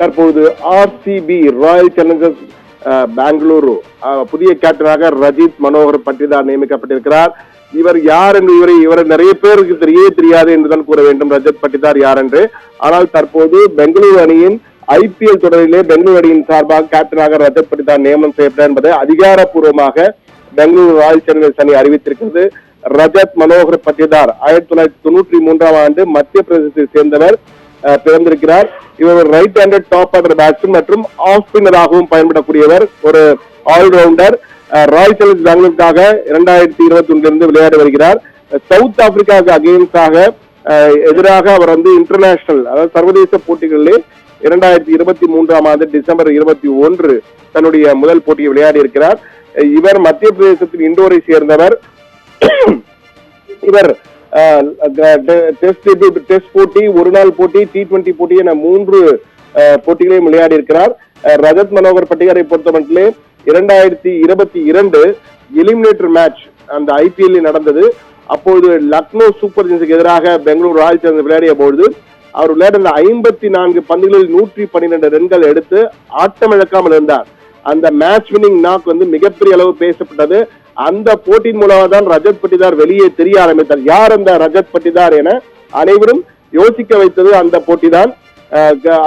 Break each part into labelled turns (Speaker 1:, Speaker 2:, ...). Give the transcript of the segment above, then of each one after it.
Speaker 1: தற்போது RCB Royal Challengers Bengaluru புதிய கேப்டனாக ரஜித் மனோகர் பட்டிதார் நியமிக்கப்பட்டிருக்கிறார். இவர் யார் என்று இவரை நிறைய பேருக்கு தெரியாது என்றுதான் கூற வேண்டும், ரஜத் பட்டிதார் யார் என்று. ஆனால் தற்போது பெங்களூரு அணியின் IPL தொடரிலே பெங்களூரு அணியின் சார்பாக கேப்டனாக ரஜத் பட்டிதார் நியமனம் செய்யப்பட்டார் என்பதை அதிகாரப்பூர்வமாக பெங்களூரு ராயல் சேலஞ்சர்ஸ் அணி அறிவித்திருக்கிறது. ரஜத் மனோகர் பட்டிதார் 1993 ஆண்டு மத்திய பிரதேசத்தை சேர்ந்தவர், பிறந்திருக்கிறார். இவர் right handed top order batsman மற்றும் ஆஃப் ஸ்பின்னராகவும் பயன்படக்கூடியவர், ஒரு ஆல்ரவுண்டர். ராயல் சேலஞ்சர்ஸ் பெங்களூருக்காக 2021 விளையாடி வருகிறார். சவுத் ஆப்பிரிக்காவுக்கு எதிராக அவர் இன்டர்நேஷனல், அதாவது சர்வதேச போட்டிகளிலே 2023 ஆண்டு டிசம்பர் 21 தன்னுடைய முதல் போட்டியை விளையாடி இருக்கிறார். இவர் மத்திய பிரதேசத்தின் இண்டோரை சேர்ந்தவர். இவர் டெஸ்ட் போட்டி, ஒருநாள் போட்டி, T20 போட்டி என 3 போட்டிகளையும் விளையாடி இருக்கிறார். ரஜத் மனோகர் பட்டிதாரை பொறுத்தமட்டிலே 2022 எலிமினேட்டர் மேட்ச் அந்த IPL நடந்தது. அப்பொழுது லக்னோ சூப்பர் ஜெயின்ஸுக்கு எதிராக பெங்களூரு ராயல் சேலஞ்சர்ஸ் விளையாடிய பொழுது அவர் விளையாடின 54 பந்துகளில் 112 ரன்கள் எடுத்து ஆட்டமிழக்காமல் இருந்தார். அந்த மேட்ச் வின்னிங் நாக் மிகப்பெரிய அளவு பேசப்பட்டது. அந்த போட்டியின் மூலமாக தான் ரஜத் பட்டிதார் வெளியே தெரிய ஆரம்பித்தார். யார் அந்த ரஜத் பட்டிதார் என அனைவரும் யோசிக்க வைத்தது அந்த போட்டி தான்.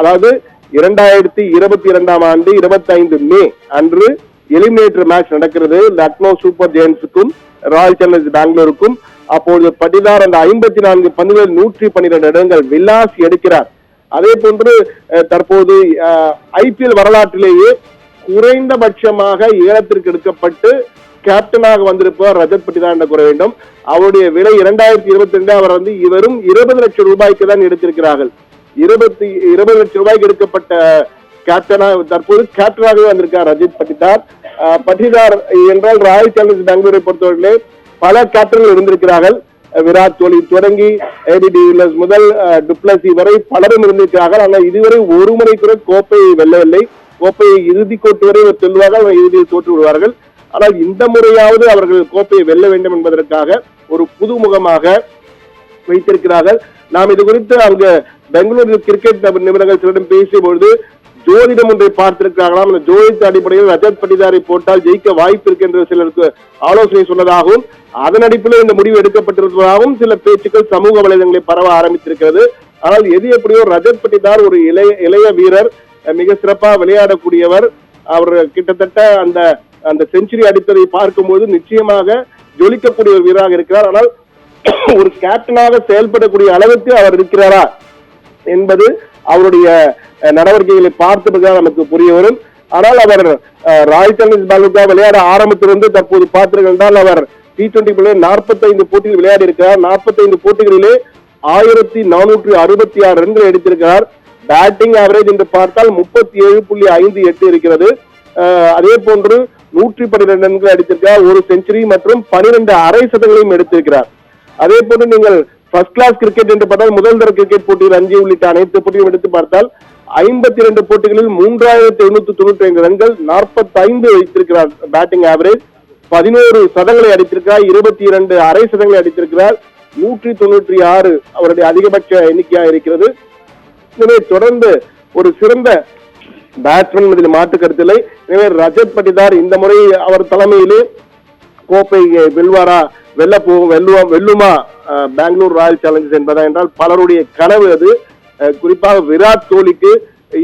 Speaker 1: அதாவது 2022 ஆண்டு 25 மே அன்று எலிமினேட்டர் மேட்ச் நடக்கிறது லக்னோ சூப்பர் ஜெயின்ஸுக்கும் ராயல் சேலஞ்சர்ஸ் பெங்களூருக்கும். அப்பொழுது பட்டிதார் அந்த 54 பந்துகளில் 112 ரன்கள் விலாசி எடுக்கிறார். அதே போன்று தற்போது IPL வரலாற்றிலேயே குறைந்தபட்சமாக ஏலத்திற்கு எடுக்கப்பட்டு கேப்டனாக வந்திருப்பவர் ரஜத் பட்டிதார் என்று கூற வேண்டும். அவருடைய விலை 2022 அவர் இவரும் 20 லட்சம் ரூபாய்க்கு தான் எடுத்திருக்கிறார்கள். 20 லட்சம் ரூபாய்க்கு எடுக்கப்பட்ட கேப்டனாக தற்போது கேப்டனாகவே வந்திருக்கார் ரஜித் பட்டிதார். பட்டிதார் என்றால் ராயல் சேலஞ்சர்ஸ் பெங்களூரை பொறுத்தவரையிலே பல கேப்டன்கள் இருந்திருக்கிறார்கள். விராட் கோலி தொடங்கி AD டிவிலியர்ஸ் முதல் டுப்ளசி வரை பலரும் இருந்திருக்கிறார்கள். ஆனால் இதுவரை ஒரு முறை கூட கோப்பையை வெல்லவில்லை. கோப்பையை இறுதி கோட்டு வரை செல்வார்கள், இறுதியில் தோற்று விடுவார்கள். ஆனால் இந்த முறையாவது அவர்கள் கோப்பையை வெல்ல வேண்டும் என்பதற்காக ஒரு புதுமுகமாக வைத்திருக்கிறார்கள். நாம் இது குறித்து அங்கு பெங்களூரு கிரிக்கெட் நிபுணர்கள் சிலரிடம் பேசிய பொழுது ஜோதிடம் ஒன்றை பார்த்திருக்கிறார்களாம். அந்த ஜோதிட அடிப்படையில் ரஜத் பட்டிதாரை போட்டால் ஜெயிக்க வாய்ப்பு இருக்கு என்று சிலருக்கு ஆலோசனை சொன்னதாகவும் அதன் அடிப்படையில் இந்த முடிவு எடுக்கப்பட்டிருப்பதாகவும் சில பேச்சுக்கள் சமூக வலைதளங்களில் பரவ ஆரம்பித்திருக்கிறது. ஆனால் எது எப்படியோ ரஜத் பட்டிதார் ஒரு இளைய வீரர், மிக சிறப்பாக விளையாடக்கூடியவர். அவர் கிட்டத்தட்ட அந்த செஞ்சுரி அடித்ததை பார்க்கும்போது நிச்சயமாக ஜொலிக்கக்கூடிய ஒரு வீரராக இருக்கிறார். ஆனால் ஒரு கேப்டனாக செயல்படக்கூடிய அளவுக்கு அவர் இருக்கிறாரா என்பது அவருடைய நடவடிக்கைகளை பார்த்துதான் நமக்கு புரிய வரும். ஆனால் அவர் ராயல் சேலஞ்சர்ஸ் பெங்களூருக்காக விளையாட ஆரம்பத்திலிருந்து தற்போது பார்த்தீர்கள் அவர் T20 45 போட்டிகள் விளையாடி இருக்கிறார். 45 போட்டிகளிலே 1466 ரன்கள் எடுத்திருக்கிறார். பேட்டிங் ஆவரேஜ் என்று பார்த்தால் 37.58 இருக்கிறது. அதே போன்று 112 ரன்கள் அடித்திருக்கிறார், ஒரு செஞ்சுரி மற்றும் 12 அரை சதங்களையும் எடுத்திருக்கிறார். அதே போன்று நீங்கள் ஃபர்ஸ்ட் கிளாஸ் கிரிக்கெட் என்று பார்த்தால் முதல் தர கிரிக்கெட் போட்டியில் 5 உள்ளிட்ட அனைத்து போட்டியும் எடுத்து பார்த்தால் 52 போட்டிகளில் 3895 ரன்கள், 45 வைத்திருக்கிறார் பேட்டிங் ஆவரேஜ், 11 சதங்களை அடித்திருக்கிறார், 22 அரை சதங்களை அடித்திருக்கிறார், 196 அவருடைய அதிகபட்ச எண்ணிக்கையாக இருக்கிறது. எனவே தொடர்ந்து ஒரு சிறந்த பேட்ஸ்மேன் இதில் மாற்று கருத்தில்லை. எனவே ரஜத் பட்டிதார் இந்த முறை அவர் தலைமையிலே கோப்பை வெல்வாரா, வெல்லுமா பெங்களூர் ராயல் சேலஞ்சர்ஸ் என்பதா என்றால் பலருடைய கனவு அது. குறிப்பாக விராட் கோலிக்கு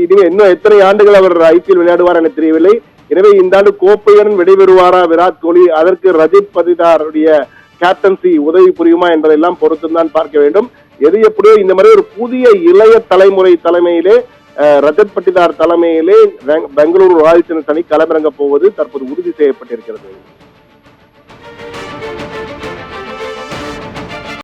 Speaker 1: இன்னும் எத்தனை ஆண்டுகள் அவர் IPL விளையாடுவார் என தெரியவில்லை. எனவே இந்த ஆண்டு கோப்பையுடன் விடைபெறுவாரா விராட் கோலி, அதற்கு ரஜித் பட்டிதாருடைய கேப்டன்சி உதவி புரியுமா என்பதெல்லாம் பொறுத்துதான் பார்க்க வேண்டும். எது எப்படியோ இந்த மாதிரி ஒரு புதிய இளைய தலைமுறை தலைமையிலே ரஜத் பட்டிதார் தலைமையிலே பெங்களூரு ராயல் சேலஞ்சர்ஸ் அணி களமிறங்க போவது தற்போது உறுதி செய்யப்பட்டிருக்கிறது.